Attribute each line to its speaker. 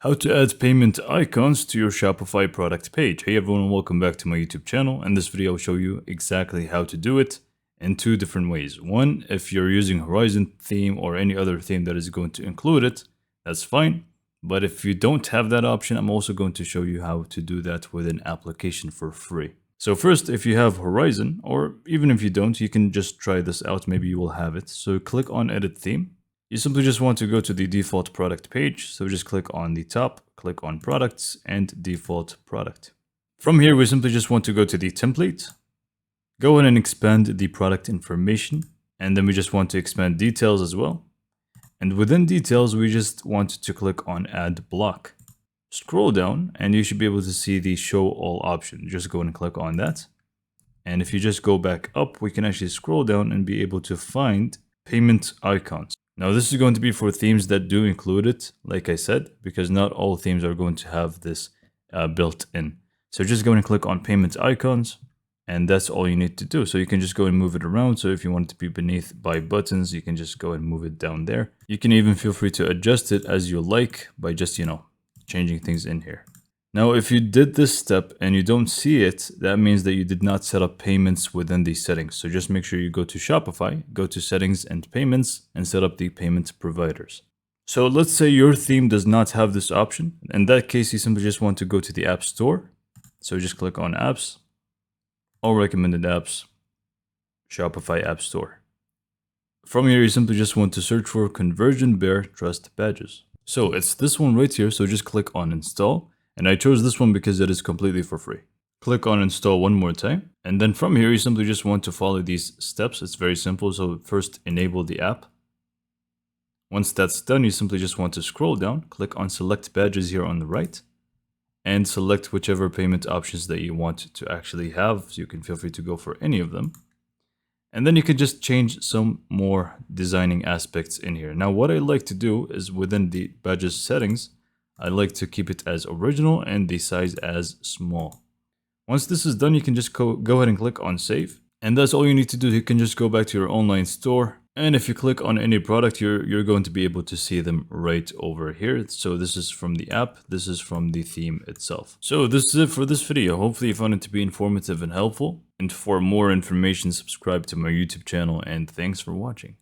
Speaker 1: How to add payment icons to your Shopify product page. Hey everyone, welcome back to my YouTube channel. In this video, I'll show you exactly how to do it in two different ways. One, if you're using Horizon theme or any other theme that is going to include it, that's fine. But if you don't have that option, I'm also going to show you how to do that with an application for free. So first, if you have Horizon, or even if you don't, you can just try this out. Maybe you will have it. So click on Edit Theme. You simply just want to go to the default product page. So just click on the top, click on Products and Default Product. From here, we simply just want to go to the template. Go in and expand the product information. And then we just want to expand details as well. And within details, we just want to click on Add Block. Scroll down and you should be able to see the Show All option. Just go and click on that. And if you just go back up, we can actually scroll down and be able to find payment icons. Now this is going to be for themes that do include it, like I said, because not all themes are going to have this built in. So just go and click on payment icons, and that's all you need to do. So you can just go and move it around. So if you want it to be beneath by buttons, you can just go and move it down there. You can even feel free to adjust it as you like by just, changing things in here. Now, if you did this step and you don't see it, that means that you did not set up payments within these settings. So just make sure you go to Shopify, go to Settings and Payments, and set up the payment providers. So let's say your theme does not have this option. In that case, you simply just want to go to the App Store. So just click on Apps, All Recommended Apps, Shopify App Store. From here, you simply just want to search for Conversion Bear Trust Badges. So it's this one right here. So just click on Install. And I chose this one because it is completely for free. Click on Install one more time. And then from here, you simply just want to follow these steps. It's very simple. So first, enable the app. Once that's done, you simply just want to scroll down, click on Select Badges here on the right, and select whichever payment options that you want to actually have. So you can feel free to go for any of them. And then you can just change some more designing aspects in here. Now, what I like to do is within the badges settings, I like to keep it as original and the size as small. Once this is done, you can just go ahead and click on Save. And that's all you need to do. You can just go back to your online store. And if you click on any product, you're going to be able to see them right over here. So this is from the app. This is from the theme itself. So this is it for this video. Hopefully you found it to be informative and helpful. And for more information, subscribe to my YouTube channel. And thanks for watching.